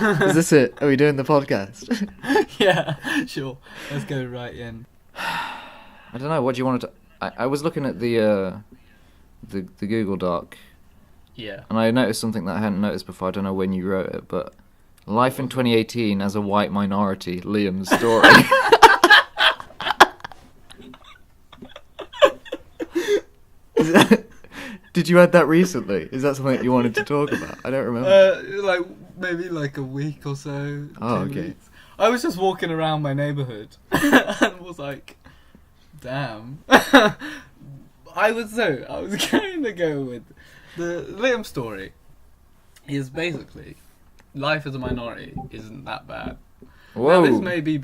Is this it? Are we doing the podcast? Yeah, sure. Let's go right in. I don't know. What do you want to? I was looking at the Google Doc, Yeah. and I noticed something that I hadn't noticed before. I don't know when you wrote it, but life in 2018 as a white minority. Liam's story. Did you add that recently? Is that something that you wanted to talk about? I don't remember. Like maybe like a week or so. Oh, 2 okay. weeks. I was just walking around my neighbourhood and was like, damn. I was going to go with the Liam story. Is basically life as a minority isn't that bad. Whoa. Now this may be,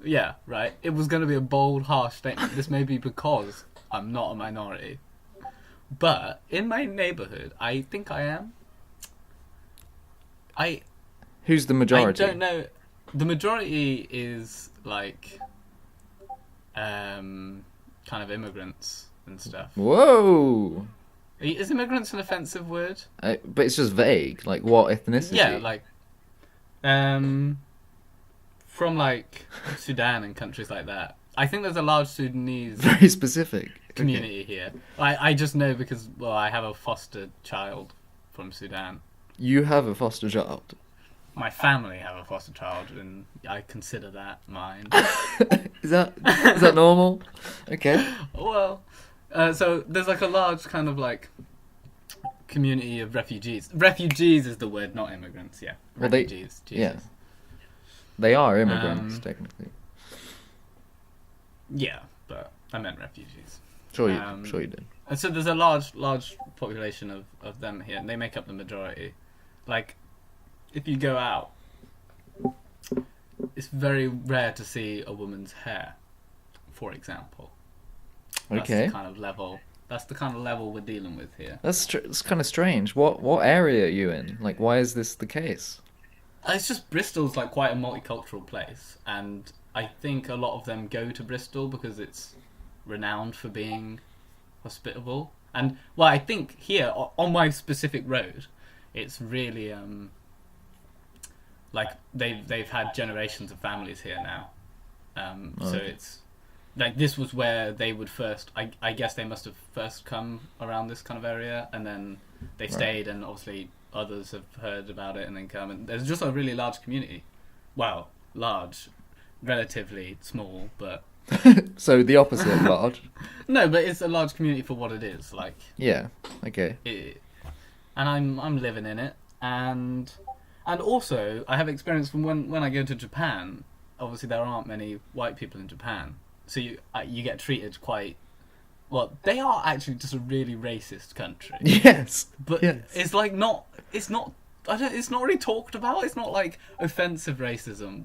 yeah, right. It was going to be a bold, harsh statement. This may be because I'm not a minority, but in my neighbourhood, I think I am. Who's the majority? I don't know. The majority is like, kind of immigrants and stuff. Whoa. Is immigrants an offensive word? But it's just vague. Like, what ethnicity? Yeah, like, from like Sudan and countries like that. I think there's a large Sudanese Very specific. community here. I just know because, well, I have a foster child from Sudan. You have a foster child. My family have a foster child, and I consider that mine. Is that normal? Okay. Well, so there's like a large kind of like community of refugees. Refugees is the word, not immigrants. Yeah, Well, refugees. Yeah. Jesus. They are immigrants, technically. Yeah, but I meant refugees. Sure you did. And so there's a large population of them here, and they make up the majority. Like, if you go out, it's very rare to see a woman's hair, for example. That's Okay. the kind of level. That's the kind of level we're dealing with here. That's kind of strange. What area are you in? Like, why is this the case? It's just Bristol's like quite a multicultural place, and I think a lot of them go to Bristol because it's renowned for being hospitable. And well, I think here on my specific road, it's really like they've had generations of families here now. So it's like this was where they would first. I guess they must have first come around this kind of area, and then they stayed, and obviously others have heard about it and then come. And there's just a really large community. Well, large, relatively small, but So the opposite of large. no, but it's a large community for what it is. Like, Yeah. Okay. and I'm living in it, and also I have experience from when I go to Japan. Obviously, there aren't many white people in Japan, so you get treated quite. Well, they are actually just a really racist country. Yes. But yes. it's like not. It's not. It's not really talked about. It's not like offensive racism,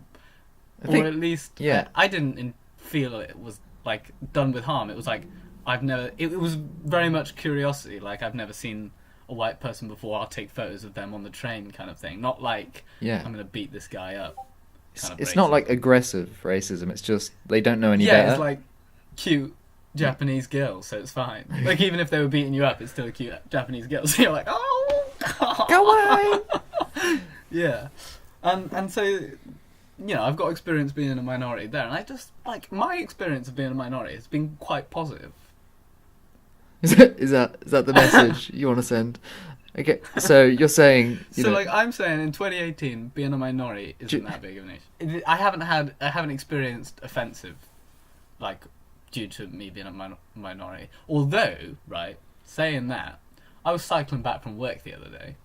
or at least yeah. I didn't feel it was like done with harm. It was like I've never. It was very much curiosity. Like I've never seen a white person before. I'll take photos of them on the train, kind of thing. Not like I'm gonna beat this guy up. It's not like aggressive racism. It's just they don't know any yeah, better. it's like cute Japanese girl, so it's fine. Like even if they were beating you up, it's still a cute Japanese girl. So you're like, oh, go away. Yeah, and so you know I've got experience being a minority there, and I just like my experience of being a minority has been quite positive. Is that the message you want to send? Okay, so you're saying like I'm saying in 2018 being a minority isn't that big of an issue. I haven't experienced offensive like due to me being a minority. Although, right, saying that, I was cycling back from work the other day,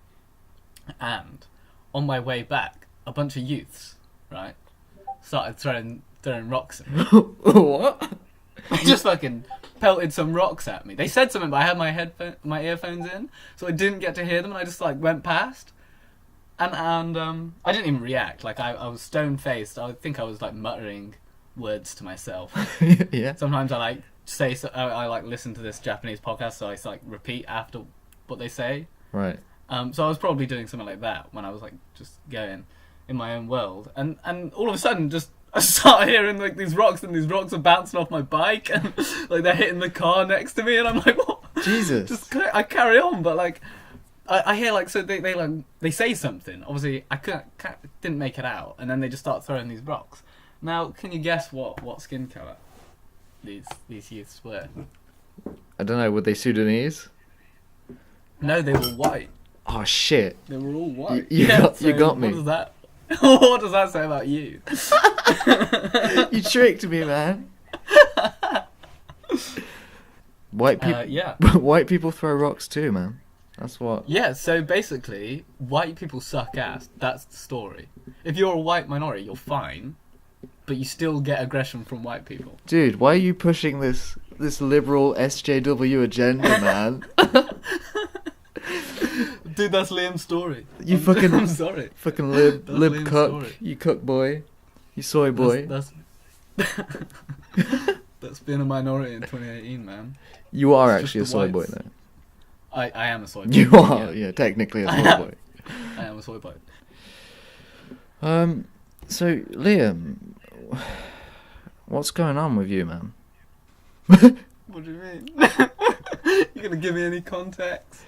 and on my way back, a bunch of youths, right, started throwing rocks at me. What? Just fucking pelted some rocks at me. They said something, but I had my earphones in, so I didn't get to hear them, and I just like went past, and I didn't even react. Like I was stone faced. I think I was like muttering words to myself. Yeah. Sometimes I like say I like listen to this Japanese podcast, so I like repeat after what they say. Right. So I was probably doing something like that when I was like just going in my own world, and all of a sudden just I started hearing like these rocks, and these rocks are bouncing off my bike, and like they're hitting the car next to me, and I'm like, what? Jesus. I carry on, but like I hear like so they say something. Obviously, didn't make it out, and then they just start throwing these rocks. Now, can you guess what skin color these youths were? I don't know. Were they Sudanese? No, they were white. Oh shit! They were all white. You got me. What does that? What does that say about you? You tricked me, man. White people. Yeah. White people throw rocks too, man. That's what. Yeah. So basically, white people suck ass. That's the story. If you're a white minority, you're fine, but you still get aggression from white people. Dude, why are you pushing this liberal SJW agenda, man? Dude, that's Liam's story. You fucking. I'm sorry. Fucking lib Liam's cook. story. You cook boy. You soy boy. That's that's being a minority in 2018, man. You are It's actually a just soy the boy, whites. though. I am a soy boy. You are, yeah, technically a soy boy. I am a soy boy. So Liam, what's going on with you, man? What do you mean? You gonna give me any context?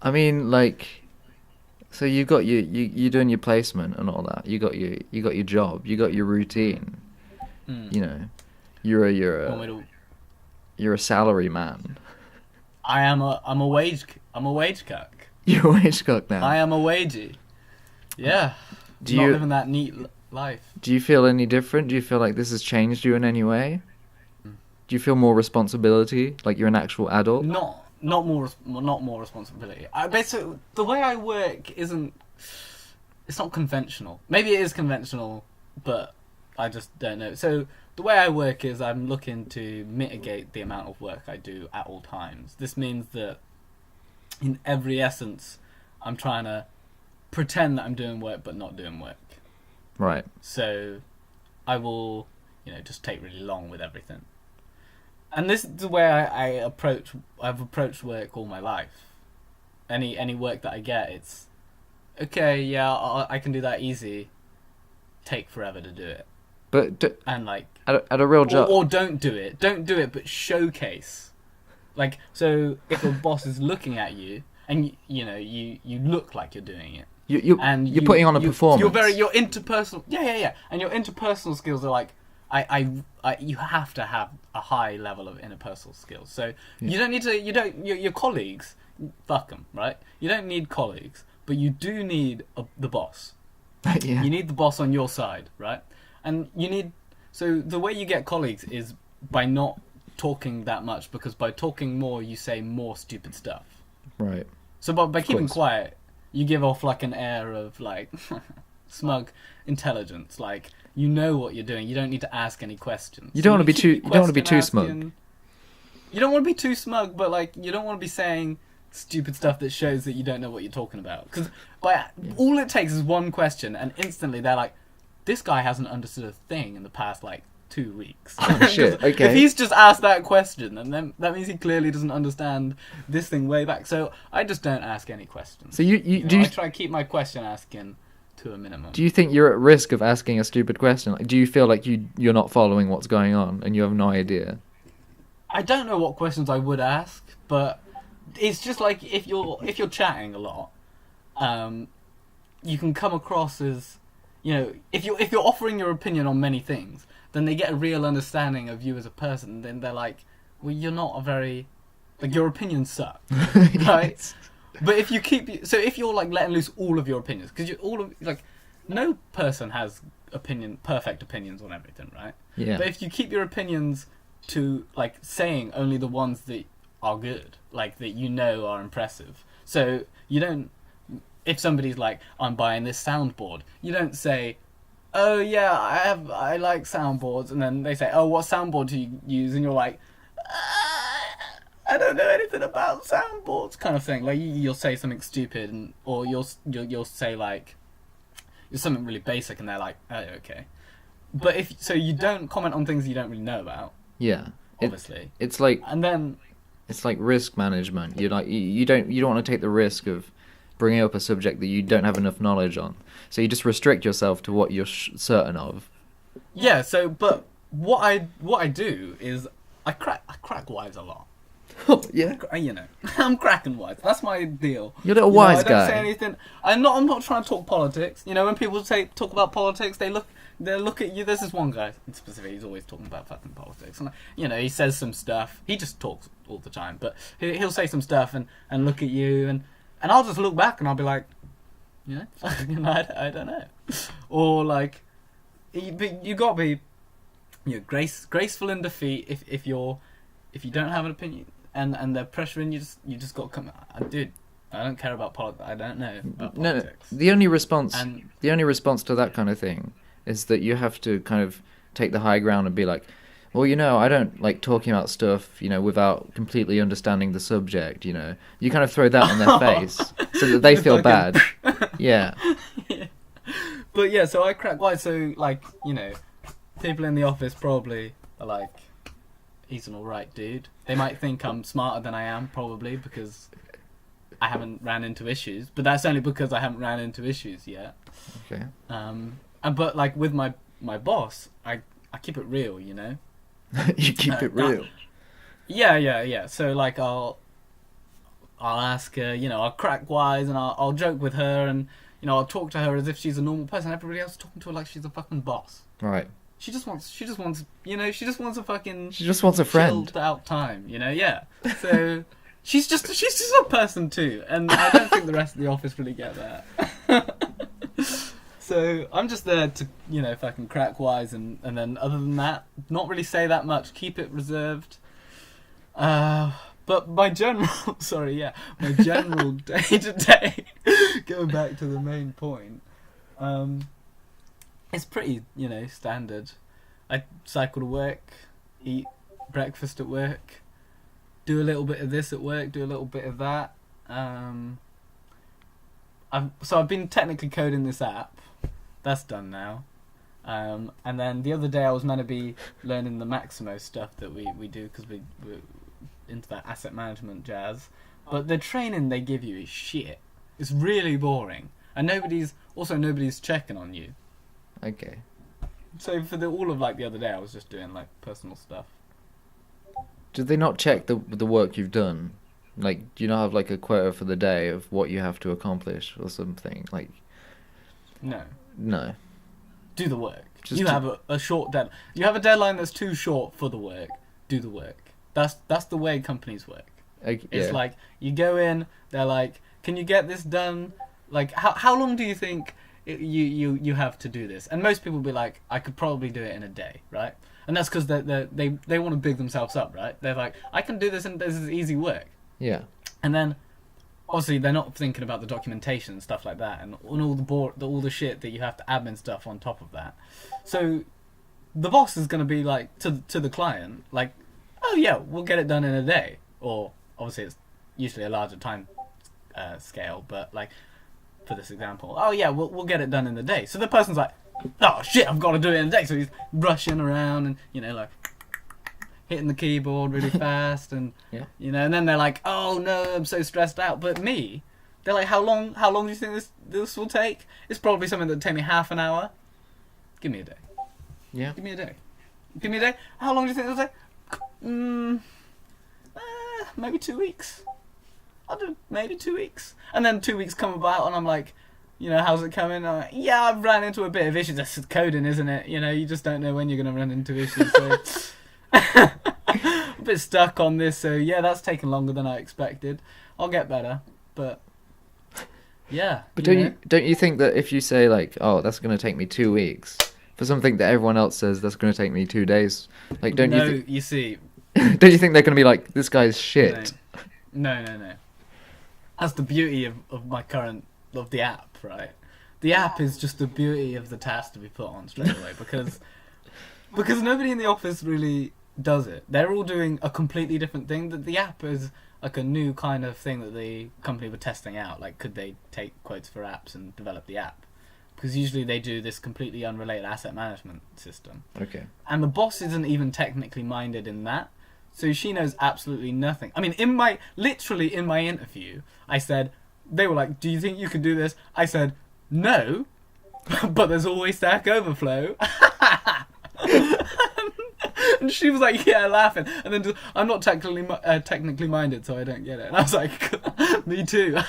I mean, like, so you got you doing your placement and all that. You got your job. You got your routine. You know, you're a salary man. I'm a wage cuck. You're a wage cook now. I am a wagey. Yeah. Do Not you living that neat life. Do you feel any different? Do you feel like this has changed you in any way? Do you feel more responsibility, like you're an actual adult? Not more responsibility. Basically, the way I work isn't. It's not conventional. Maybe it is conventional, but I just don't know. So the way I work is I'm looking to mitigate the amount of work I do at all times. This means that in every essence, I'm trying to pretend that I'm doing work but not doing work. Right. So I will, just take really long with everything. And this is the way I've approached work all my life. Any work that I get, it's okay. Yeah, I can do that easy. Take forever to do it. But and like at a real job, or don't do it. Don't do it, but showcase. Like, so if a boss is looking at you and you look like you're doing it. You're putting on a performance. Your interpersonal and your interpersonal skills are like you have to have a high level of interpersonal skills. So you don't need to. Your colleagues, fuck them, right? You don't need colleagues, but you do need the boss. Yeah. You need the boss on your side, right? And so the way you get colleagues is by not talking that much, because by talking more, you say more stupid stuff. Right. So by keeping quiet, you give off like an air of like smug intelligence, like you know what you're doing. You don't need to ask any questions. You don't want to be too. You don't want to be too smug. You don't want to be too smug, but like you don't want to be saying stupid stuff that shows that you don't know what you're talking about. Because all it takes is one question, and instantly they're like, "This guy hasn't understood a thing in the past like 2 weeks." Oh shit! Okay. If he's just asked that question, then that means he clearly doesn't understand this thing way back. So I just don't ask any questions. So I try to keep my question asking to a minimum. Do you think you're at risk of asking a stupid question? Like, do you feel like you're not following what's going on and you have no idea? I don't know what questions I would ask, but it's just like if you're chatting a lot, you can come across as, if you're offering your opinion on many things, then they get a real understanding of you as a person. Then they're like, well, you're not a very, like, your opinions suck, right? Yes. But if you're like letting loose all of your opinions, because no person has perfect opinions on everything, right? Yeah. But if you keep your opinions to like saying only the ones that are good, like that are impressive. So you don't. If somebody's like, I'm buying this soundboard, you don't say, oh yeah, I like soundboards, and then they say, oh, what soundboard do you use? And you're like, I don't know anything about soundboards, kind of thing. Like you'll say something stupid, or you'll say like, you're something really basic, and they're like, oh, okay. But so you don't comment on things you don't really know about. Yeah. Obviously. It's like, and then it's like risk management. You're like, you don't want to take the risk of bringing up a subject that you don't have enough knowledge on. So you just restrict yourself to what you're certain of. Yeah. So, but what I do is I crack wives a lot. Yeah. You know, I'm cracking wise. That's my deal. You're a little You know, wise I don't guy. say anything. I'm not trying to talk politics. You know, when people talk about politics, they look at you. There's this one guy in specific. He's always talking about fucking politics, and you know, he says some stuff. He just talks all the time, but he'll say some stuff and look at you, and I'll just look back and I'll be like, you know, I don't know, or like, you gotta be, you know, graceful in defeat if you don't have an opinion and they're pressuring you, just got to come. Dude, I don't care about politics. I don't know about politics. No, the only response to that kind of thing is that you have to kind of take the high ground and be like, well, you know, I don't like talking about stuff, you know, without completely understanding the subject, you know. You kind of throw that on their face so that they feel bad. Yeah. Yeah. But yeah, so I crack wise. So, like, you know, people in the office probably are like, he's an alright dude. They might think I'm smarter than I am, probably, because I haven't ran into issues. But that's only because I haven't ran into issues yet. Okay. But, like, with my boss, I keep it real, you know? You keep it real. Yeah. So like I'll ask her, you know, I'll crack wise and I'll joke with her, and you know, I'll talk to her as if she's a normal person. Everybody else is talking to her like she's a fucking boss. Right. She just wants, you know, she just wants a fucking. She just wants a friend. Chilled out time, you know. Yeah. So she's just a person too, and I don't think the rest of the office really get that. So I'm just there to, you know, fucking crack wise, and then other than that, not really say that much. Keep it reserved. But my general, my general day to day, going back to the main point, it's pretty, you know, standard. I cycle to work, eat breakfast at work, do a little bit of this at work, do a little bit of that. I've been technically coding this app. That's done now. And then the other day I was meant to be learning the Maximo stuff that we do, because we're into that asset management jazz. But the training they give you is shit. It's really boring. And nobody's checking on you. Okay. So for all of like the other day I was just doing like personal stuff. Did they not check the work you've done? Like, do you not have like a quota for the day of what you have to accomplish or something? Like, No. Do the work. You have a short deadline. You have a deadline that's too short for the work. Do the work. That's the way companies work. It's like you go in. They're like, "Can you get this done?" Like, how long do you think you have to do this? And most people will be like, "I could probably do it in a day," right? And that's because they want to big themselves up, right? They're like, "I can do this, and this is easy work." Yeah. And then, obviously, they're not thinking about the documentation and stuff like that, and all the shit that you have to admin stuff on top of that. So, the boss is going to be like to the client, like, "Oh yeah, we'll get it done in a day." Or obviously, it's usually a larger time scale, but like for this example, "Oh yeah, we'll get it done in a day." So the person's like, "Oh shit, I've got to do it in a day." So he's rushing around and, you know, like hitting the keyboard really fast, and you know, and then they're like, "Oh no, I'm so stressed out." But me, they're like, "How long do you think this will take?" It's probably something that'll take me half an hour. Give me a day. Yeah. Give me a day. How long do you think it'll take? Maybe 2 weeks. I'll do maybe 2 weeks. And then 2 weeks come about and I'm like, you know, how's it coming? I'm like, yeah, I've ran into a bit of issues. That's coding, isn't it? You know, you just don't know when you're going to run into issues. So a bit stuck on this. So yeah, that's taken longer than I expected. I'll get better. But yeah. But don't you think that if you say like, "Oh, that's going to take me 2 weeks," for something that everyone else says that's going to take me 2 days, like, don't you think... you see... Don't you think they're going to be like, "This guy's shit"? No. That's the beauty of the app, right? The app is just the beauty of the task to be put on straight away, because nobody in the office really does it. They're all doing a completely different thing. That the app is like a new kind of thing that the company were testing out. Like, could they take quotes for apps and develop the app? Because usually they do this completely unrelated asset management system. Okay. And the boss isn't even technically minded in that. So she knows absolutely nothing. I mean, literally in my interview, I said, they were like, "Do you think you can do this?" I said, "No, but there's always Stack Overflow." And she was like, yeah, laughing. And then I'm not technically minded, so I don't get it. And I was like, me too.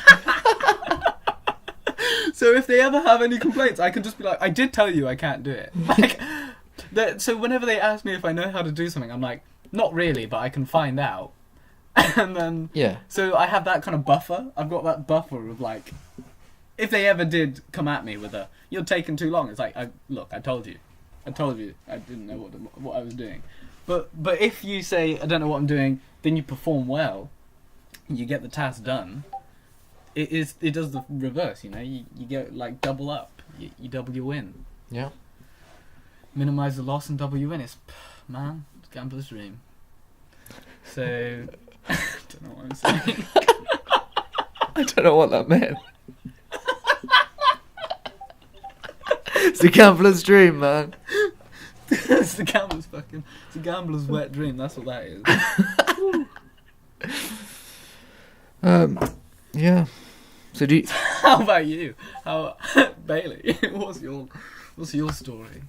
So if they ever have any complaints, I can just be like, I did tell you I can't do it. Like, so whenever they ask me if I know how to do something, I'm like, not really, but I can find out. And then, so I have that kind of buffer. I've got that buffer of like, if they ever did come at me with a, you're taking too long, it's like, look, I told you, I didn't know what I was doing. But if you say, I don't know what I'm doing, then you perform well, you get the task done. It does the reverse, you know. You get like double up, you double your win. Yeah. Minimize the loss and double your win. It's gambler's dream. So, I don't know what I'm saying. I don't know what that meant. It's a gambler's dream, man. It's the gambler's wet dream. That's what that is. Yeah. So do you... How about you? Bailey? What's your story?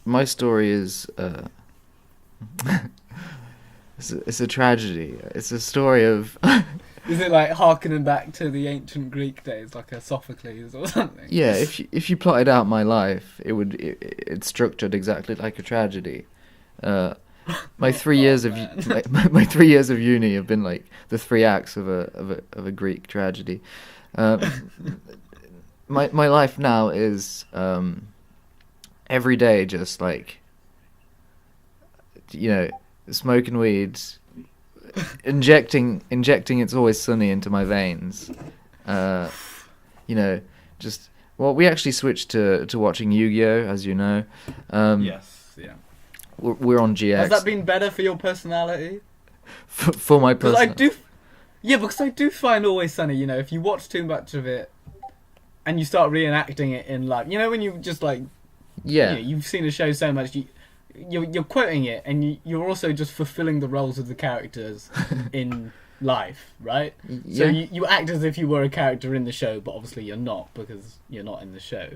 My story is it's a tragedy. It's a story of. Is it like harkening back to the ancient Greek days, like a Sophocles or something? Yeah, if you plotted out my life, it's structured exactly like a tragedy. My 3 years of my 3 years of uni have been like the 3 acts of a Greek tragedy. My life now is every day just like, you know, smoking weed, injecting It's Always Sunny into my veins. You know, just we actually switched to watching Yu-Gi-Oh, as you know. Yes, yeah. We're on GX. Has that been better for your personality? For my personality? Because I do find Always Sunny, you know, if you watch too much of it and you start reenacting it in life, you know, when you just like, yeah, you know, you've seen a show so much, you're quoting it, and you're also just fulfilling the roles of the characters in life, right? Yeah. So you act as if you were a character in the show, but obviously you're not, because you're not in the show.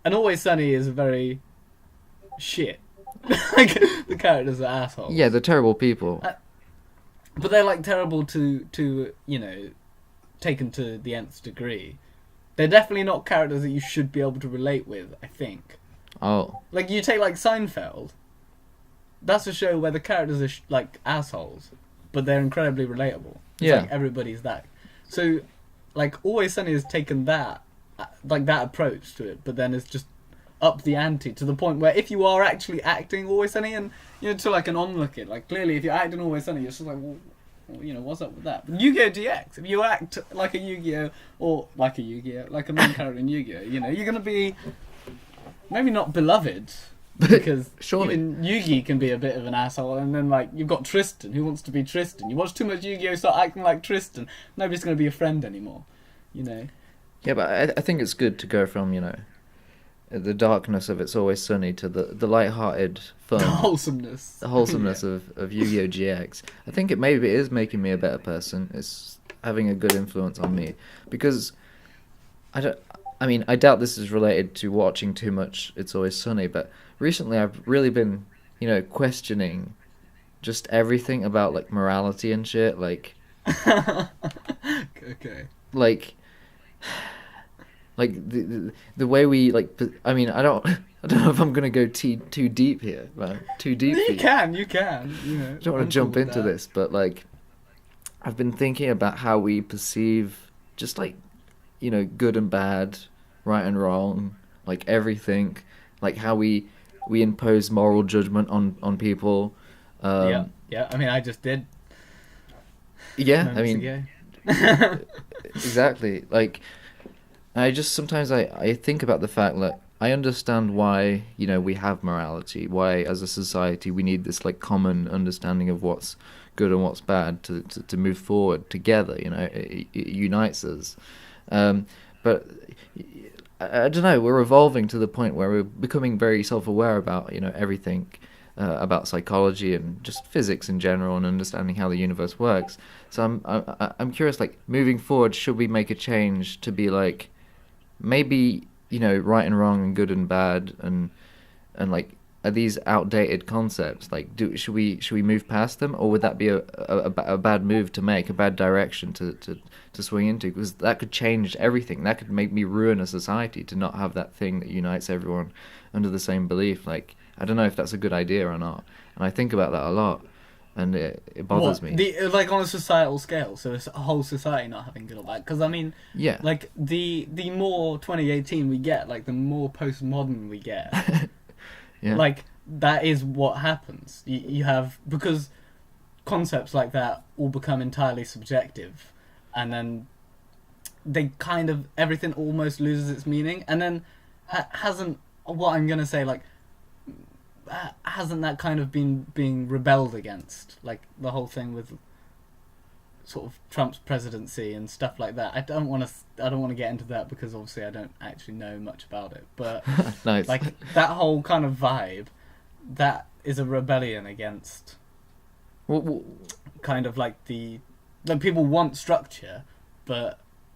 And Always Sunny is very shit. Like, the characters are assholes. Yeah, they're terrible people. But they're like terrible to you know, taken to the nth degree. They're definitely not characters that you should be able to relate with, I think. Oh. Like, you take like Seinfeld. That's a show where the characters are like assholes, but they're incredibly relatable. It's like everybody's that. So, like, Always Sunny has taken that, like, that approach to it, but then it's just up the ante to the point where if you are actually acting Always Sunny, and, you know, to like an onlooker, like, clearly if you're acting Always Sunny, you're just like, well, you know, what's up with that? But Yu-Gi-Oh! DX, if you act like a Yu-Gi-Oh! Or like a Yu-Gi-Oh! Like a main character in Yu-Gi-Oh! You know, you're going to be maybe not beloved, because even Yugi can be a bit of an asshole, and then like you've got Tristan, who wants to be Tristan. You watch too much Yu-Gi-Oh! Start acting like Tristan, nobody's going to be a friend anymore, you know. Yeah, but I think it's good to go from, you know, the darkness of It's Always Sunny to the light-hearted fun, the wholesomeness of Yu-Gi-Oh! GX. I think it is making me a better person. It's having a good influence on me, because I doubt this is related to watching too much It's Always Sunny, but recently I've really been, you know, questioning just everything about like morality and shit, like okay, like the way we like. I mean, I don't know if I'm gonna go too deep here, man. Too deep. You can. You know. I don't want to jump into this, but like, I've been thinking about how we perceive just like, you know, good and bad, right and wrong, like everything, like how we impose moral judgment on people. Yeah. I mean, I just did. Yeah, I mean, exactly. Like, I just sometimes I think about the fact that I understand why, you know, we have morality, why as a society we need this like common understanding of what's good and what's bad to move forward together. You know, it unites us. But I don't know, we're evolving to the point where we're becoming very self-aware about, you know, everything, about psychology and just physics in general, and understanding how the universe works. So I'm curious, like, moving forward, should we make a change to be like, maybe, you know, right and wrong and good and bad and like are these outdated concepts? Like, should we move past them, or would that be a bad move to make, a bad direction to swing into? Because that could change everything. That could make me ruin a society to not have that thing that unites everyone under the same belief. Like, I don't know if that's a good idea or not. And I think about that a lot, and it bothers me. Like on a societal scale, so it's a whole society not having good or bad. Because I mean, yeah, like the more 2018 we get, like the more postmodern we get. yeah. Like that is what happens. You have, because concepts like that all become entirely subjective, and then they kind of, everything almost loses its meaning, and then hasn't, what I'm gonna say, like, hasn't that kind of been being rebelled against, like the whole thing with sort of Trump's presidency and stuff like that. I don't want to get into that because obviously I don't actually know much about it, but nice. Like that whole kind of vibe, that is a rebellion against kind of like people want structure,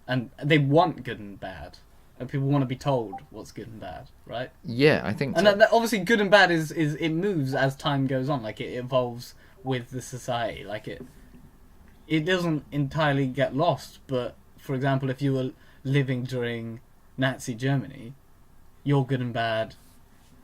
and they want good and bad. And people want to be told what's good and bad, right? Yeah, I think so. And that obviously good and bad is it moves as time goes on. Like it evolves with the society. Like it doesn't entirely get lost. But for example, if you were living during Nazi Germany, your good and bad,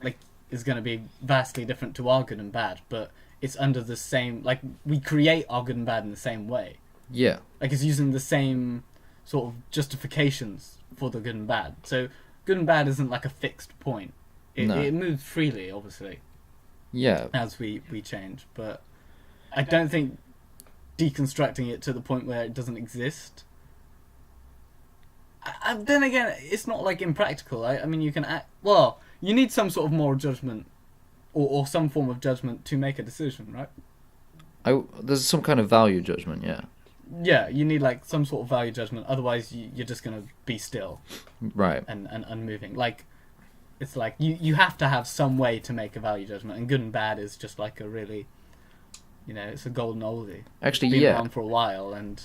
like, is going to be vastly different to our good and bad. But it's under the same, like, we create our good and bad in the same way. Yeah. Like it's using the same sort of justifications for the good and bad. So good and bad isn't like a fixed point. It moves freely, obviously. Yeah. As we change, but I don't think deconstructing it to the point where it doesn't exist. Then again, it's not like impractical. I mean, you can you need some sort of moral judgment or some form of judgment to make a decision, right? There's some kind of value judgment, yeah. Yeah, you need like some sort of value judgment. Otherwise, you're just gonna be still, right, and unmoving. Like, it's like you have to have some way to make a value judgment, and good and bad is just like a really, it's a golden oldie. Actually, it's been around for a while, and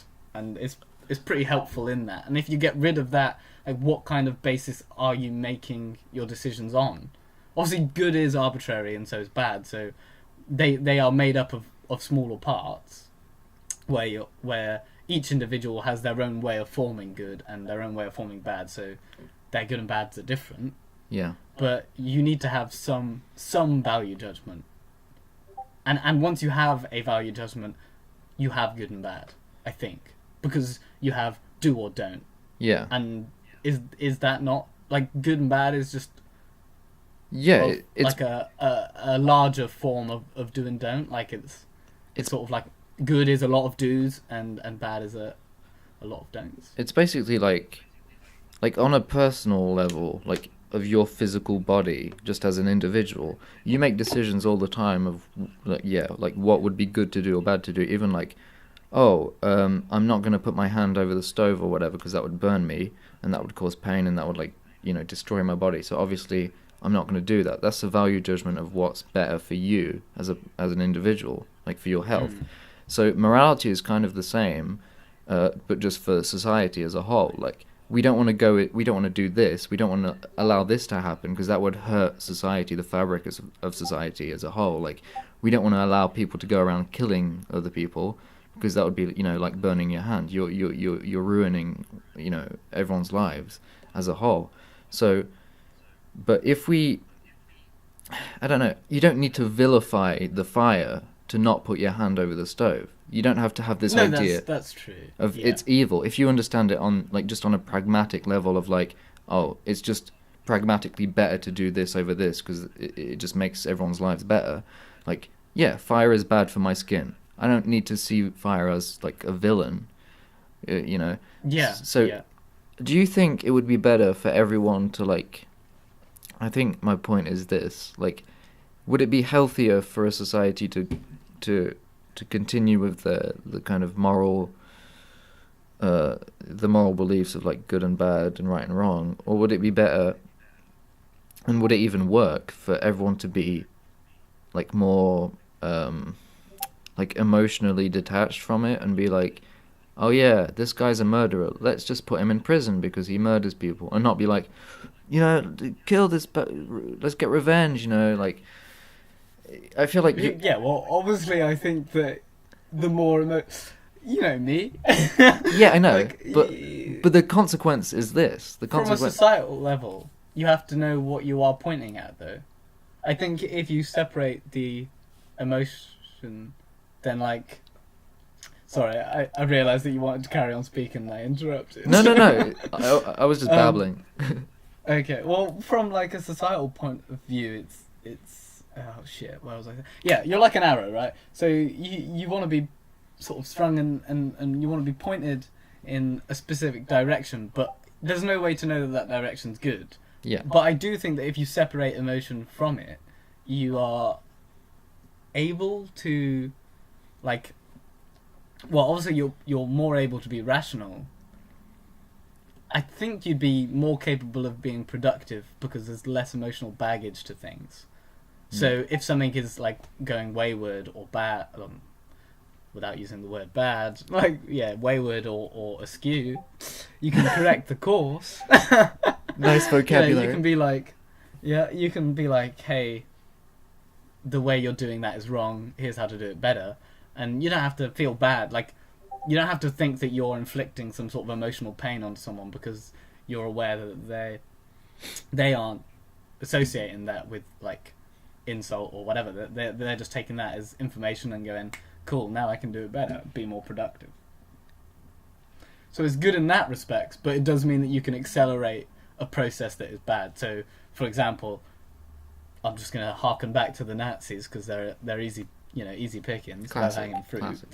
it's pretty helpful in that. And if you get rid of that, like, what kind of basis are you making your decisions on? Obviously, good is arbitrary, and so is bad. So they are made up of smaller parts, where each individual has their own way of forming good and their own way of forming bad, so their good and bads are different. Yeah. But you need to have some value judgment. And once you have a value judgment, you have good and bad, I think. Because you have do or don't. Yeah. And is that not, like, good and bad is just it's like a larger form of do and don't. Like it's sort of like good is a lot of do's and bad is a lot of don'ts. It's basically like on a personal level, like of your physical body, just as an individual, you make decisions all the time of like what would be good to do or bad to do. Even like, I'm not going to put my hand over the stove or whatever because that would burn me and that would cause pain and that would destroy my body. So obviously I'm not going to do that. That's a value judgment of what's better for you as an individual, like for your health. So morality is kind of the same, but just for society as a whole. Like, we don't want to do this. We don't want to allow this to happen because that would hurt society, the fabric of society as a whole. Like, we don't want to allow people to go around killing other people because that would be, like burning your hand. You're ruining, everyone's lives as a whole. So, but if I don't know, you don't need to vilify the fire to not put your hand over the stove. You don't have to have this idea. That's true. Of it's evil. If you understand it on just on a pragmatic level of it's just pragmatically better to do this over this because it just makes everyone's lives better. Like, yeah, fire is bad for my skin. I don't need to see fire as like a villain. Yeah. So, do you think it would be better for everyone to I think my point is this: would it be healthier for a society to continue with the kind of moral beliefs of good and bad and right and wrong, or would it be better, and would it even work for everyone to be more emotionally detached from it and be oh yeah, this guy's a murderer, let's just put him in prison because he murders people, and not be kill this, but let's get revenge, I feel like Yeah, well, obviously, I think that the more you know me. Yeah, I know, Like, but the consequence is this. The from a consequence. societal level, you have to know what you are pointing at, though. I think if you separate the emotion, then like, sorry, I realised that you wanted to carry on speaking, and I interrupted. No, no, no. I was just babbling. Okay, well, from like a societal point of view, it's oh shit, where was I? Yeah, you're like an arrow, right? So you want to be sort of strung and you want to be pointed in a specific direction, but there's no way to know that that direction's good. Yeah. But I do think that if you separate emotion from it, you are able to, like, well, obviously you're more able to be rational. I think you'd be more capable of being productive because there's less emotional baggage to things. So if something is like going wayward or bad, without using the word bad, like wayward or askew, you can correct the course. Nice vocabulary. You can be like, hey, the way you're doing that is wrong. Here's how to do it better, and you don't have to feel bad. Like, you don't have to think that you're inflicting some sort of emotional pain on someone because you're aware that they aren't associating that with like insult or whatever. They're just taking that as information and going, cool, now I can do it better, be more productive. So it's good in that respect, but it does mean that you can accelerate a process that is bad. So, for example, I'm just going to harken back to the Nazis because they're easy, easy pickings, low hanging fruit. Classic.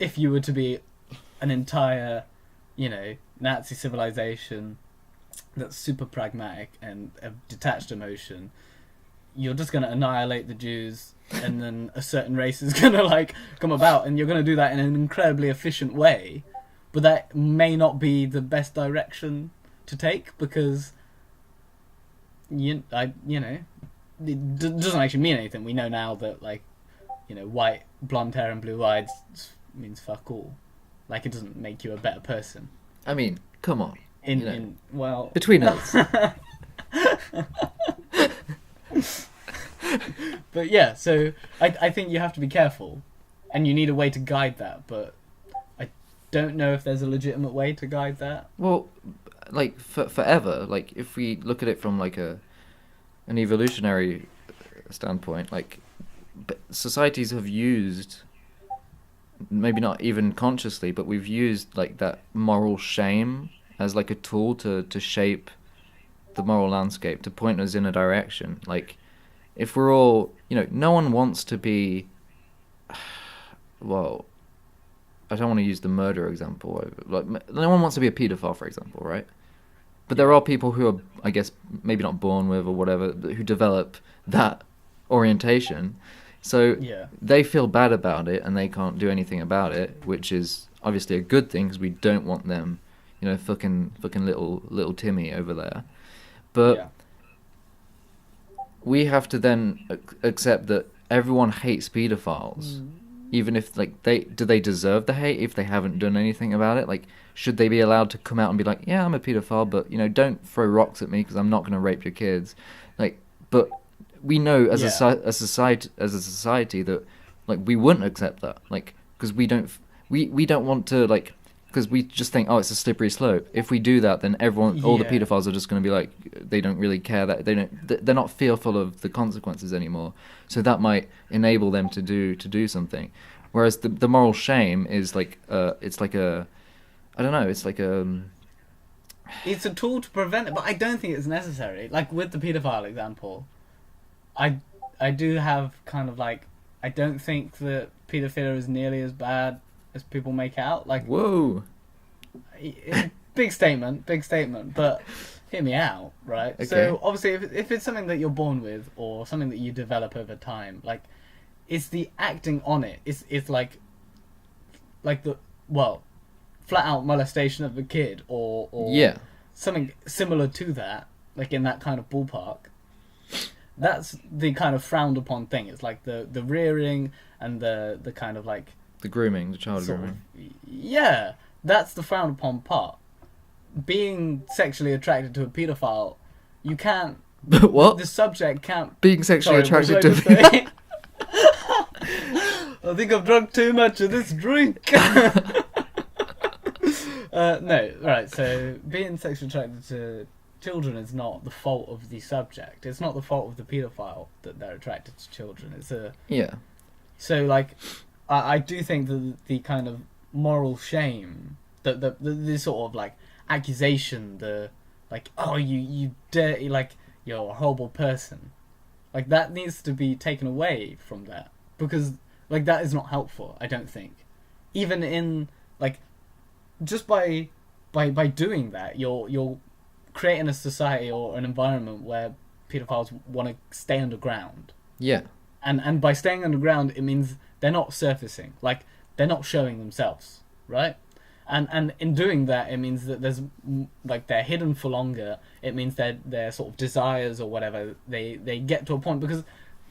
If you were to be an entire, Nazi civilization that's super pragmatic and of detached emotion, you're just going to annihilate the Jews, and then a certain race is going to like come about, and you're going to do that in an incredibly efficient way, but that may not be the best direction to take because it doesn't actually mean anything. We know now that like white, blonde hair and blue eyes means fuck all. Like, it doesn't make you a better person. I mean, come on. Well, between us. But yeah, so I think you have to be careful, and you need a way to guide that. But I don't know if there's a legitimate way to guide that. Well, like forever. Like, if we look at it from like an evolutionary standpoint, like, societies have used, maybe not even consciously, but we've used like that moral shame as like a tool to shape the moral landscape, to point us in a direction. Like, if we're all, no one wants to be, well, I don't want to use the murder example, like, no one wants to be a paedophile, for example, right? But there are people who are, I guess, maybe not born with or whatever, who develop that orientation. So they feel bad about it and they can't do anything about it, which is obviously a good thing because we don't want them, fucking little Timmy over there. But we have to then accept that everyone hates pedophiles, even if do they deserve the hate if they haven't done anything about it? Like, should they be allowed to come out and be like, yeah, I'm a pedophile, but don't throw rocks at me because I'm not going to rape your kids, like, but. We know as a society that like we wouldn't accept that, like, because we don't want to, like, because we just think, oh, it's a slippery slope. If we do that, then all the pedophiles are just going to be like, they don't really care, that they're not fearful of the consequences anymore. So that might enable them to do something. Whereas the moral shame is like it's like a, I don't know, it's like it's a tool to prevent it, but I don't think it's necessary. Like with the paedophile example. I do have kind of like, I don't think that paedophilia is nearly as bad as people make out. Like, whoa, big statement, but hear me out, right? Okay. So obviously, if it's something that you're born with or something that you develop over time, like, it's the acting on it. It's like the flat out molestation of a kid or something similar to that, like in that kind of ballpark. That's the kind of frowned upon thing. It's like the rearing and the kind of like the grooming, the child grooming. Yeah, that's the frowned upon part. Being sexually attracted to a paedophile, you can't What? The subject can't... Being sexually Sorry, attracted what was to I me. gonna say? I think I've drunk too much of this drink. No, right, so being sexually attracted to children is not the fault of the subject. It's not the fault of the paedophile that they're attracted to children. It's a... Yeah. So, like, I do think that the kind of moral shame, the sort of, like, accusation, the, like, oh, you dirty, like, you're a horrible person. Like, that needs to be taken away from that. Because, like, that is not helpful, I don't think. Even in, like, just by doing that, you're creating a society or an environment where paedophiles want to stay underground. Yeah. And by staying underground, it means they're not surfacing. Like, they're not showing themselves, right? And in doing that, it means that there's, like, they're hidden for longer. It means their sort of desires or whatever, they get to a point, because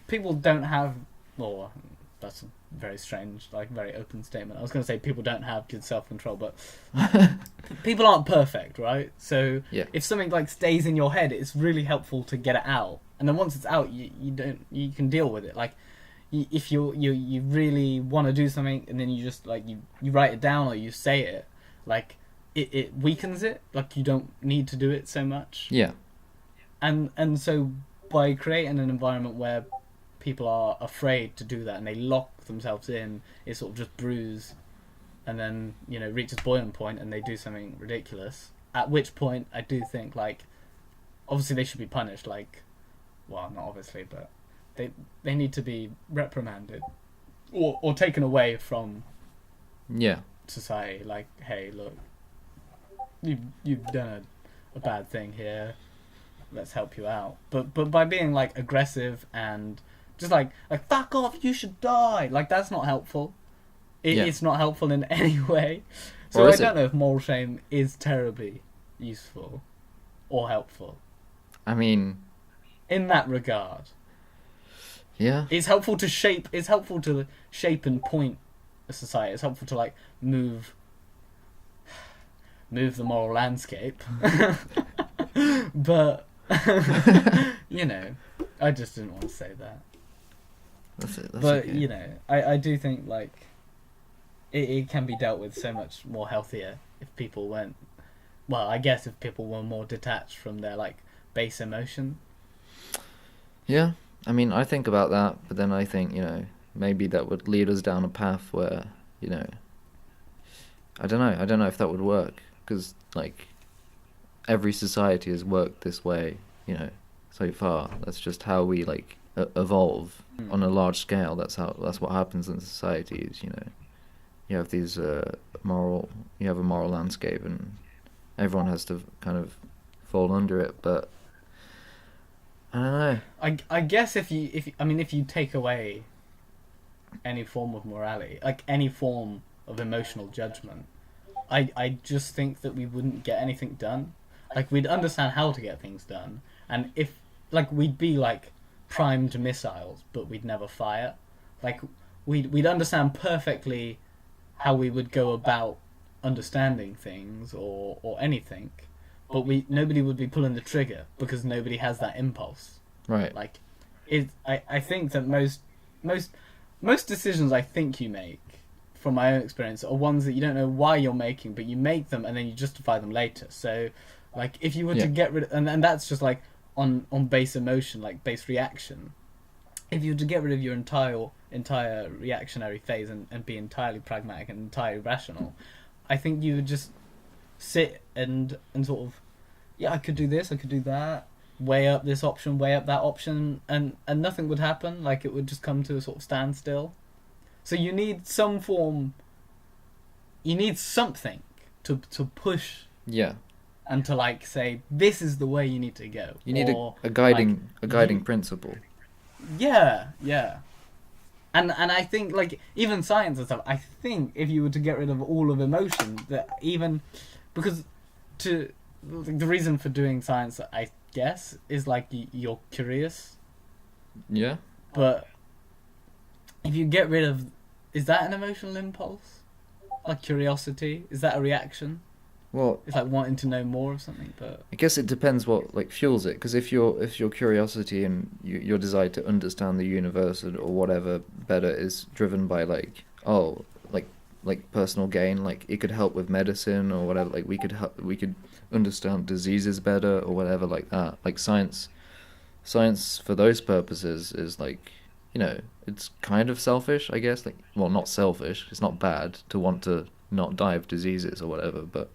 people don't have, or that's a very strange, like, very open statement. I was going to say people don't have good self-control, but people aren't perfect, right? So yeah. If something, like, stays in your head, it's really helpful to get it out. And then once it's out, you can deal with it. Like, if you really want to do something, and then you just, like, you write it down or you say it, like, it weakens it. Like, you don't need to do it so much. Yeah. And so by creating an environment where people are afraid to do that and they lock themselves in, it sort of just brews, and then, you know, reaches boiling point and they do something ridiculous. At which point, I do think, like, obviously they should be punished. Like, well, not obviously, but they need to be reprimanded or taken away from society. Like, hey, look, you've done a bad thing here. Let's help you out. But by being, like, aggressive and just like fuck off, you should die. Like, that's not helpful. It's not helpful in any way. So I don't know if moral shame is terribly useful or helpful. I mean, in that regard, yeah, it's helpful to shape. It's helpful to shape and point a society. It's helpful to, like, move the moral landscape. But you know, I just didn't want to say that. That's but okay. You know, I do think, like, it can be dealt with so much more healthier if people weren't. Well, I guess if people were more detached from their, like, base emotion. Yeah, I mean, I think about that, but then I think, you know, maybe that would lead us down a path where, you know, I don't know if that would work, because, like, every society has worked this way, you know, so far. That's just how we, like, evolve on a large scale. That's what happens in societies, you know. You have these you have a moral landscape, and everyone has to kind of fall under it, but I don't know. I guess if you take away any form of morality, like any form of emotional judgment, I just think that we wouldn't get anything done. Like, we'd understand how to get things done, and if, like, we'd be like primed missiles, but we'd never fire. Like, we'd understand perfectly how we would go about understanding things or anything, but nobody would be pulling the trigger because nobody has that impulse. Right. Like, I think that most decisions I think you make, from my own experience, are ones that you don't know why you're making, but you make them and then you justify them later. So, like, if you were to get rid of, and that's just, like, on base emotion, like base reaction. If you were to get rid of your entire reactionary phase and be entirely pragmatic and entirely rational, I think you would just sit and sort of, I could do this, I could do that, weigh up this option, weigh up that option, and nothing would happen. Like, it would just come to a sort of standstill. So you need some form, you need something to push. Yeah. And to, like, say, this is the way you need to go. You need a guiding principle. Yeah. And I think, like, even science and stuff, I think if you were to get rid of all of emotion, that even, because the reason for doing science, I guess, is, like, you're curious. Yeah. But if you get rid of, is that an emotional impulse? Like, curiosity? Is that a reaction? Well, it's like wanting to know more of something. But I guess it depends what like fuels it. Because if your curiosity and your desire to understand the universe or whatever better is driven by like personal gain, like it could help with medicine or whatever. Like we could understand diseases better or whatever like that. Like science for those purposes is like, it's kind of selfish, I guess. Like, well, not selfish. It's not bad to want to not die of diseases or whatever, but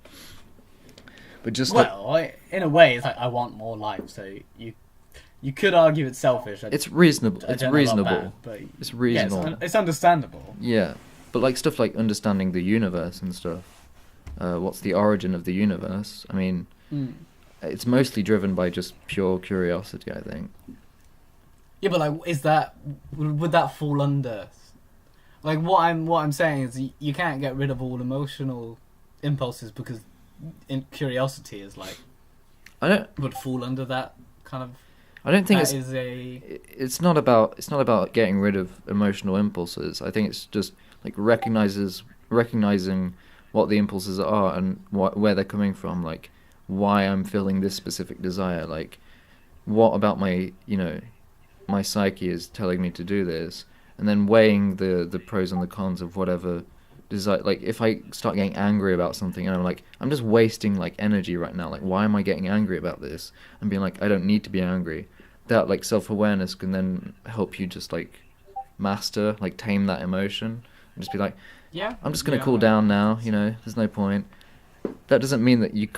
just in a way, it's like I want more life. So you could argue it's selfish. It's reasonable. It's reasonable. But it's reasonable. Yeah, it's understandable. Yeah, but like stuff like understanding the universe and stuff. What's the origin of the universe? I mean, it's mostly driven by just pure curiosity, I think. Yeah, but like, would that fall under? Like, what I'm saying is you can't get rid of all emotional impulses because curiosity is like would fall under that kind of. I don't think it's not about getting rid of emotional impulses. I think it's just like recognizing what the impulses are and where they're coming from, like why I'm feeling this specific desire, like what about my my psyche is telling me to do this, and then weighing the pros and the cons of whatever desire. Like if I start getting angry about something and I'm like, I'm just wasting like energy right now, like why am I getting angry about this, and being like, I don't need to be angry. That like self-awareness can then help you just like tame that emotion and just be like, I'm just gonna cool down now, there's no point. That doesn't mean that you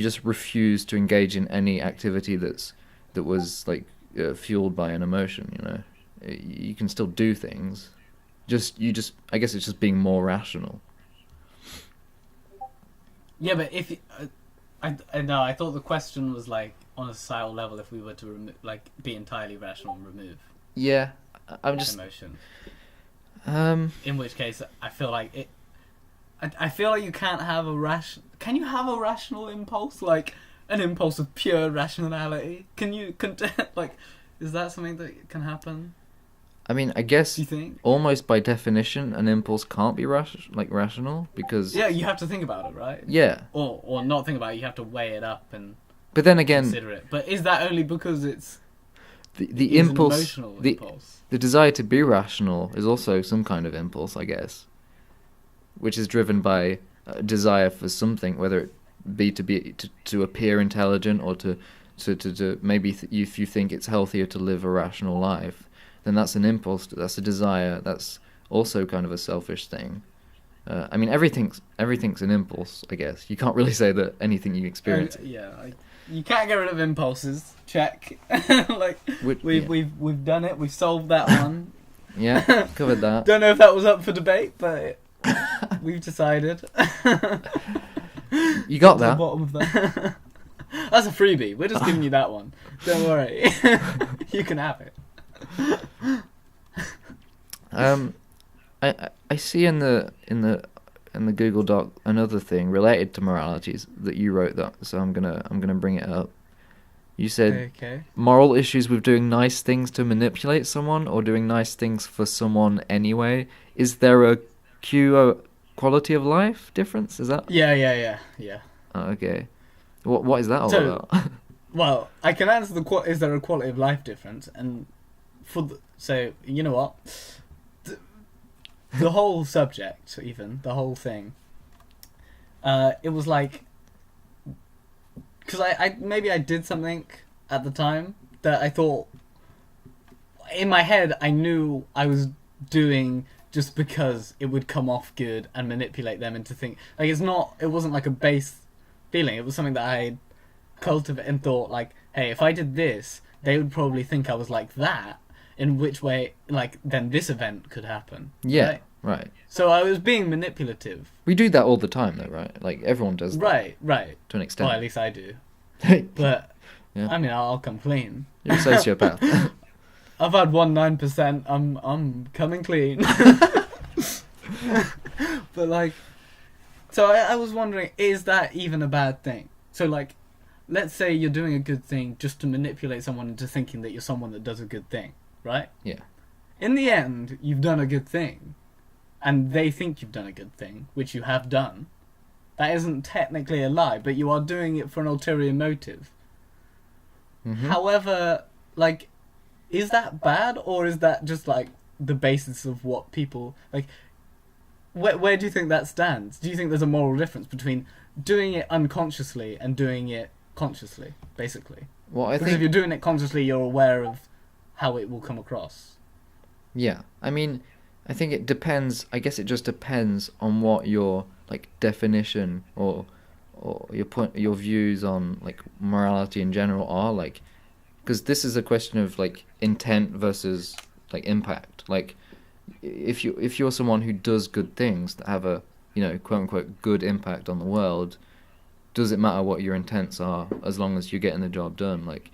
just refuse to engage in any activity that was like fueled by an emotion. You can still do things. I guess it's just being more rational. Yeah, but if I know, I thought the question was like on a societal level, if we were to be entirely rational and remove. Yeah, I'm just emotion. In which case, I feel like it. I feel like you can't have Can you have a rational impulse, like an impulse of pure rationality? Can is that something that can happen? I mean, I guess you think? Almost by definition, an impulse can't be rational because you have to think about it, right? Yeah, or not think about it. You have to weigh it up and. But then again, consider it. But is that only because it's the impulse, an emotional impulse? The desire to be rational is also some kind of impulse, I guess, which is driven by a desire for something, whether it be to appear intelligent or to maybe if you think it's healthier to live a rational life, then that's an impulse. That's a desire. That's also kind of a selfish thing. I mean, everything's an impulse, I guess. You can't really say that anything you experience. You can't get rid of impulses. Check. We've done it. We've solved that one. Yeah, covered that. Don't know if that was up for debate, but we've decided. You got that. The bottom of that. That's a freebie. We're just giving you that one. Don't worry. You can have it. I see in the Google Doc another thing related to moralities that you wrote that, so I'm gonna bring it up. You said moral issues with doing nice things to manipulate someone or doing nice things for someone anyway. Is there a quality of life difference? Is that? Yeah. Oh, okay. What is that all about? Well, I can answer is there a quality of life difference? And so you know what? The whole subject, even the whole thing, it was like, because I did something at the time that I thought, in my head, I knew I was doing just because it would come off good and manipulate them into thinking, like, it wasn't like a base feeling, it was something that I cultivated and thought, like, hey, if I did this, they would probably think I was like that, in which way, like, then this event could happen. Yeah, right. So I was being manipulative. We do that all the time, though, right? Like, everyone does that. Right. To an extent. Well, at least I do. But, yeah. I mean, I'll come clean. You're a sociopath. I've had 9%, I'm coming clean. But, like, so I was wondering, is that even a bad thing? So, like, let's say you're doing a good thing just to manipulate someone into thinking that you're someone that does a good thing, right? Yeah. In the end, you've done a good thing. And they think you've done a good thing, which you have done. that isn't technically a lie, but you are doing it for an ulterior motive. Mm-hmm. However, like, is that bad, or is that just like the basis of what people like? Where do you think that stands? Do you think there's a moral difference between doing it unconsciously and doing it consciously, basically? Well, Because if you're doing it consciously, you're aware of how it will come across. Yeah, I mean, I think it depends. I guess it just depends on what your like definition or your views on like morality in general are like, because this is a question of like intent versus like impact. Like, if you're someone who does good things that have a, you know, quote unquote good impact on the world, does it matter what your intents are as long as you're getting the job done? Like,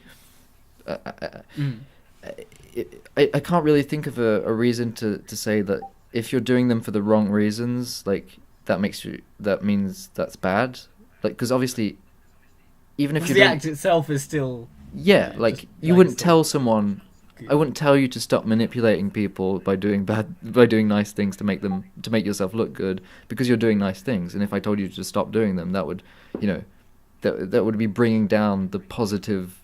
I can't really think of a reason to say that if you're doing them for the wrong reasons, like that means that's bad. Like, because obviously, even if the act itself is still like you wouldn't tell someone. I wouldn't tell you to stop manipulating people by doing nice things to make yourself look good, because you're doing nice things. And if I told you to stop doing them, that would, you know, that would be bringing down the positive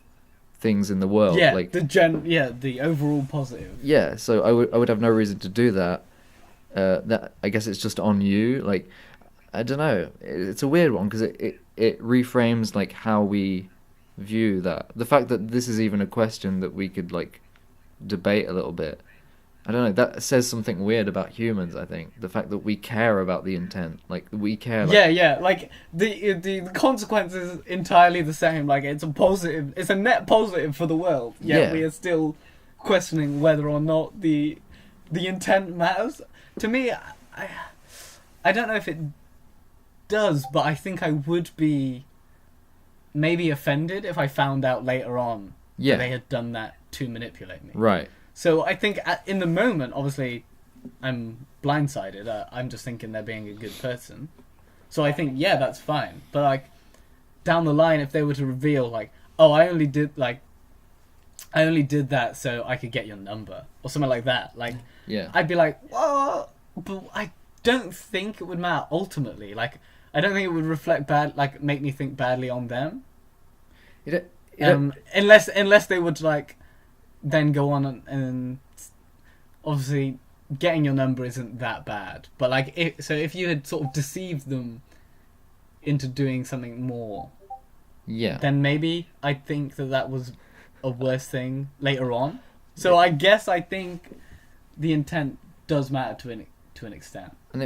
things in the world. Yeah, like the overall positive. Yeah, so I would have no reason to do that. That, I guess it's just on you. Like, I don't know. It's a weird one because it reframes like how we view that. The fact that this is even a question that we could like debate a little bit. I don't know. That says something weird about humans. I think the fact that we care about the intent, like we care. Like, yeah. Like the consequence is entirely the same. Like it's a net positive for the world. Yet we are still questioning whether or not the intent matters. To me, I don't know if it does, but I think I would be maybe offended if I found out later on that they had done that to manipulate me. Right. So I think in the moment, obviously, I'm blindsided. I'm just thinking they're being a good person. So I think, yeah, that's fine. But like down the line, if they were to reveal like, oh, I only did that so I could get your number or something like that, like, I'd be like, whoa, but I don't think it would matter ultimately. Like, I don't think it would make me think badly on them. Unless they would like then go on and obviously getting your number isn't that bad, but like if you had sort of deceived them into doing something more, then maybe I think that was a worse thing later on. So I guess I think the intent does matter to an extent, and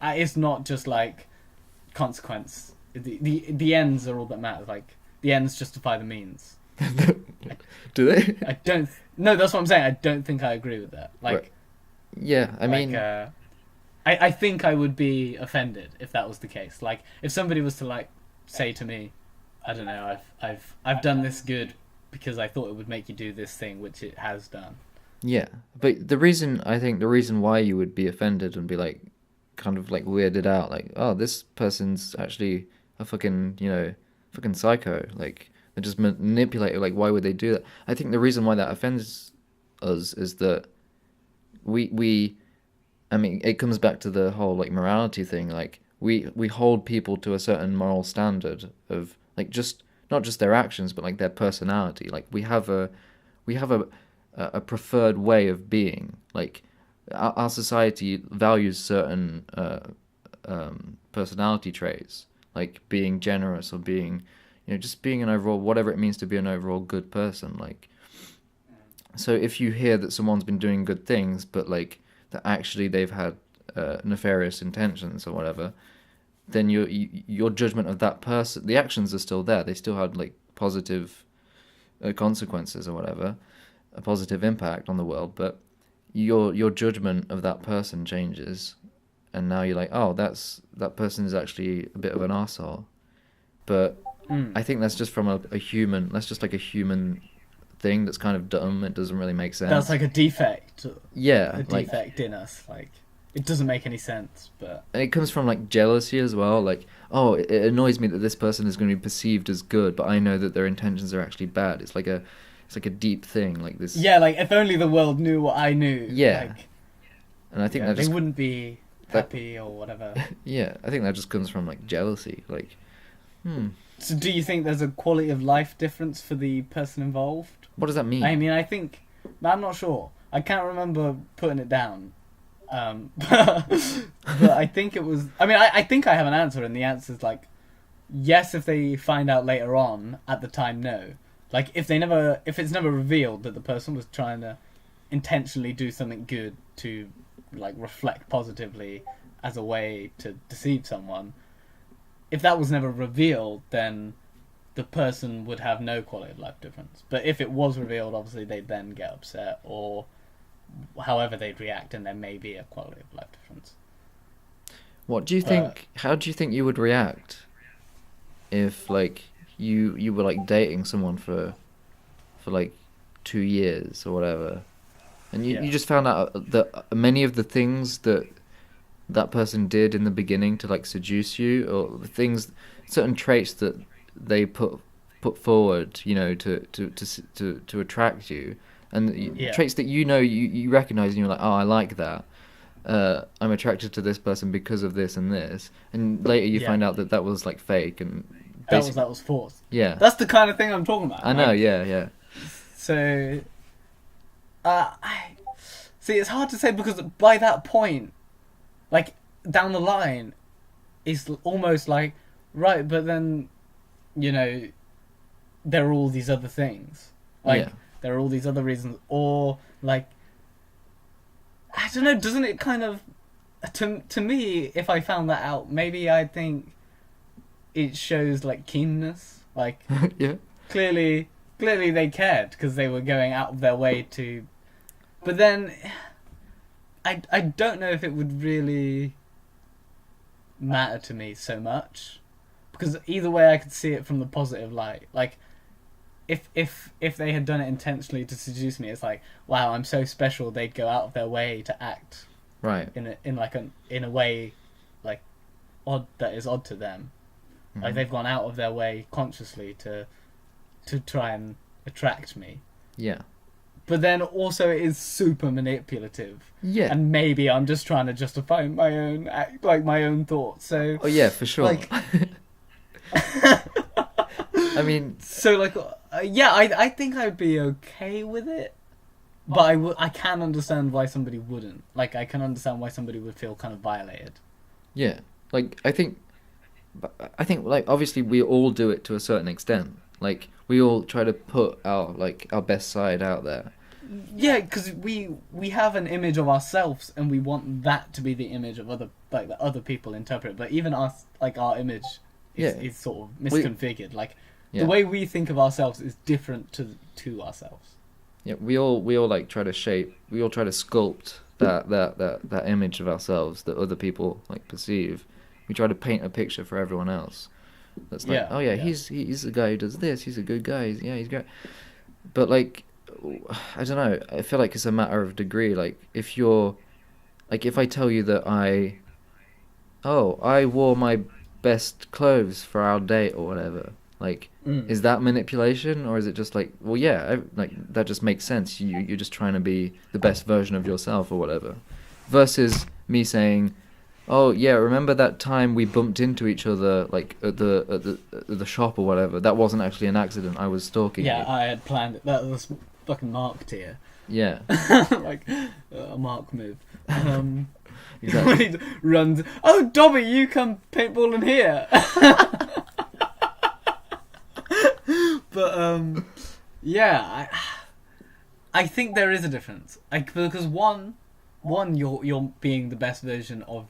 it's not just like consequence. The ends are all that matter. Like the ends justify the means. Do they? I don't. No, that's what I'm saying. I don't think I agree with that. Like, right. Yeah, I mean, I think I would be offended if that was the case. Like, if somebody was to like say to me, I don't know, I've done this good because I thought it would make you do this thing, which it has done. Yeah, but the reason why you would be offended and be like, kind of like weirded out, like, oh, this person's actually a fucking psycho, like. Just manipulate it. Like, why would they do that? I think the reason why that offends us is that we I mean, it comes back to the whole like morality thing. Like we hold people to a certain moral standard of like just not just their actions but like their personality. Like we have a preferred way of being. Like our society values certain personality traits, like being generous or being, you know, just being an overall, whatever it means to be an overall good person. Like, so if you hear that someone's been doing good things, but like that actually they've had nefarious intentions or whatever, then your judgment of that person, the actions are still there. They still had like positive consequences or whatever, a positive impact on the world, but your judgment of that person changes, and now you're like, oh, that person is actually a bit of an arsehole. But I think that's just from a human. That's just like a human thing that's kind of dumb. It doesn't really make sense. That's like a defect. Yeah, a defect in us. Like, it doesn't make any sense. But and it comes from like jealousy as well. Like, oh, it annoys me that this person is going to be perceived as good, but I know that their intentions are actually bad. It's like a deep thing. Like this. Yeah, like if only the world knew what I knew. Yeah. Like, and I think they wouldn't be peppy or whatever. Yeah, I think that just comes from like jealousy. Like, So do you think there's a quality of life difference for the person involved? What does that mean? I mean, I think, but I'm not sure. I can't remember putting it down. But I think it was. I mean, I think I have an answer, and the answer is like, yes, if they find out later on. At the time, no. Like, if it's never revealed that the person was trying to intentionally do something good to, like, reflect positively as a way to deceive someone. If that was never revealed, then the person would have no quality of life difference. But if it was revealed, obviously they'd then get upset, or however they'd react, and there may be a quality of life difference. What do you think? How do you think you would react if, like, you were like dating someone for like 2 years or whatever, and you just found out that many of the things that person did in the beginning to like seduce you, or certain traits that they put forward, you know, to attract you, and traits that you recognize, and you're like, oh, I like that. I'm attracted to this person because of this and this, and later you find out that was like fake, and that was forced. Yeah, that's the kind of thing I'm talking about. I know. Right? Yeah. So, I see. It's hard to say because by that point, like down the line, it's almost like right, but then, you know, there are all these other things. Like there are all these other reasons, or like, I don't know. Doesn't it kind of, to me, if I found that out, maybe I'd think it shows like keenness. Like clearly they cared because they were going out of their way to. But then, I don't know if it would really matter to me so much, because either way I could see it from the positive light. Like, if they had done it intentionally to seduce me, it's like, wow, I'm so special. They'd go out of their way to act right in a way like odd, that is odd to them. Mm-hmm. Like they've gone out of their way consciously to try and attract me. Yeah. But then also it is super manipulative. Yeah. And maybe I'm just trying to justify my own thoughts. So. Oh yeah, for sure. Like. I mean. So like, I think I'd be okay with it, but I can understand why somebody wouldn't. Like, I can understand why somebody would feel kind of violated. Yeah. Like, I think like obviously we all do it to a certain extent. Like we all try to put our best side out there. Yeah, because we have an image of ourselves, and we want that to be the image of that other people interpret. But even us, like our image, is sort of misconfigured. The way we think of ourselves is different to ourselves. Yeah, we all like try to sculpt that image of ourselves that other people like perceive. We try to paint a picture for everyone else. That's like, oh yeah, he's the guy who does this. He's a good guy. He's great. But like, I don't know. I feel like it's a matter of degree. Like if I tell you that I wore my best clothes for our date or whatever. Like, is that manipulation, or is it just like, well, yeah, that just makes sense. You're just trying to be the best version of yourself or whatever. Versus me saying, oh yeah, remember that time we bumped into each other like at the shop or whatever? That wasn't actually an accident. I was stalking you. I had planned it. That was fucking Mark tier. Yeah. Like a Mark move. Exactly. When he runs, oh Dobby, you come paintballing here. But I think there is a difference. Because one you're being the best version of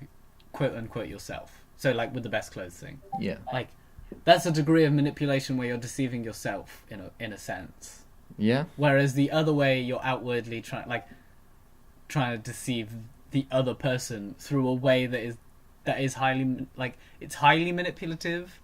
quote unquote yourself. So like with the best clothes thing. Yeah. Like that's a degree of manipulation where you're deceiving yourself in a sense. Yeah. Whereas the other way, you're outwardly trying to deceive the other person through a way that is highly highly manipulative.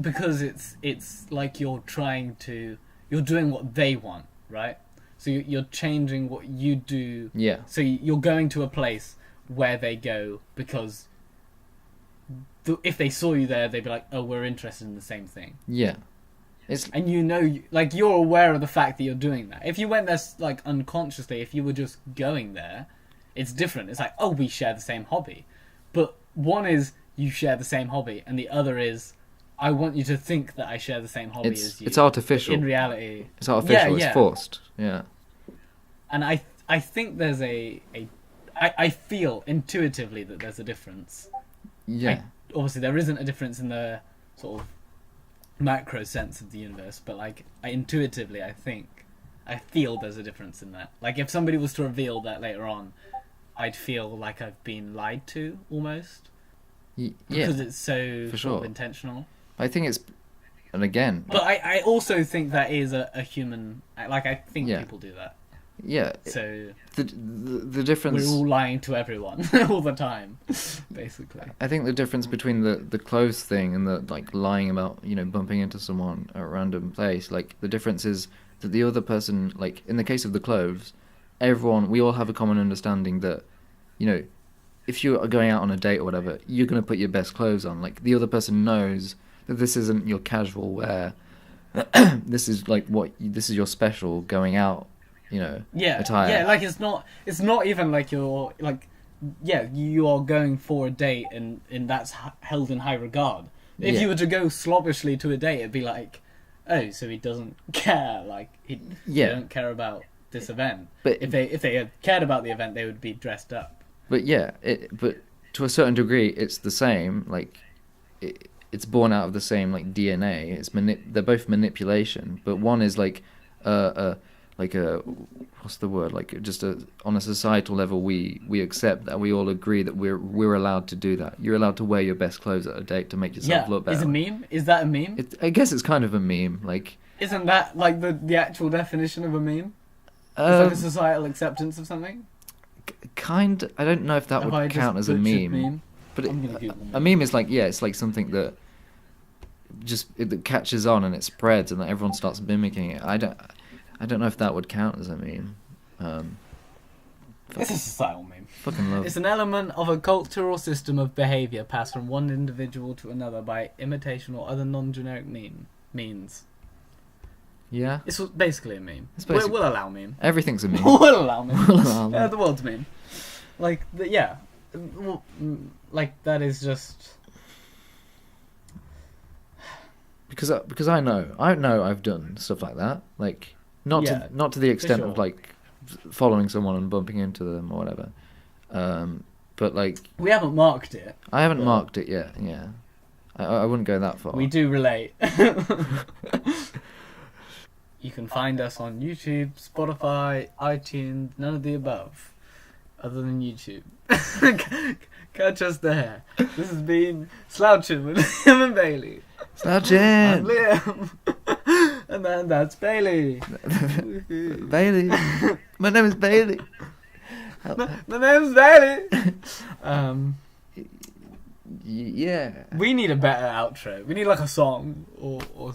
Because it's like you're doing what they want, right? So you're changing what you do. Yeah. So you're going to a place where they go because if they saw you there, they'd be like, oh, we're interested in the same thing. Yeah. And you're aware of the fact that you're doing that. If you went there like unconsciously, if you were just going there, it's different. It's like, oh, we share the same hobby. But one is you share the same hobby, and the other is I want you to think that I share the same hobby as you. It's artificial. In reality, it's artificial. It's forced. Yeah. And I think there's I feel intuitively that there's a difference. Yeah. Obviously, there isn't a difference in the sort of macro sense of the universe, but like intuitively, I feel there's a difference in that. Like if somebody was to reveal that later on, I'd feel like I've been lied to almost. Because it's so sort of intentional. I think it's, and again. But I also think that is a human. Like I think people do that. Yeah. So the difference. We're all lying to everyone all the time, basically. I think the difference between the clothes thing and the like lying about bumping into someone at a random place, like the difference is that the other person, like in the case of the clothes, we all have a common understanding that, if you are going out on a date or whatever, you're going to put your best clothes on. Like the other person knows that this isn't your casual wear. This is this is your special going out. Attire. Yeah, like it's not even like you're like, you are going for a date and that's held in high regard. If you were to go slobbishly to a date, it'd be like, oh, so he doesn't care, like they don't care about this event. But if they had cared about the event, they would be dressed up. But but to a certain degree, it's the same. Like it's born out of the same like DNA. They're both manipulation, but one is like what's the word? Like just on a societal level, we accept that, we all agree that we're allowed to do that. You're allowed to wear your best clothes at a date to make yourself look better. Is a meme? Is that a meme? I guess it's kind of a meme. Like, isn't that like the actual definition of a meme? It's like a societal acceptance of something. I don't know if that would count as a meme. But a meme is like it's like something that that catches on and it spreads and that everyone starts mimicking it. I don't know if that would count as a meme. It's a societal meme. Fucking love. It's an element of a cultural system of behaviour passed from one individual to another by imitation or other non-generic means. Yeah. It's basically a meme. We'll allow meme. Everything's a meme. We'll allow meme. The world's meme. Like, like that is just... Because I know I've done stuff like that. Like, not to the extent of like following someone and bumping into them or whatever. But like... We haven't marked it. I haven't marked it yet, yeah. I wouldn't go that far. We do relate. You can find us on YouTube, Spotify, iTunes, none of the above. Other than YouTube. Catch us there. This has been Slouching with Liam and Bailey. Slouching! I'm Liam. And then that's Bailey. Bailey. My name is Bailey. My name's Bailey. Yeah. We need a better outro. We need like a song or something.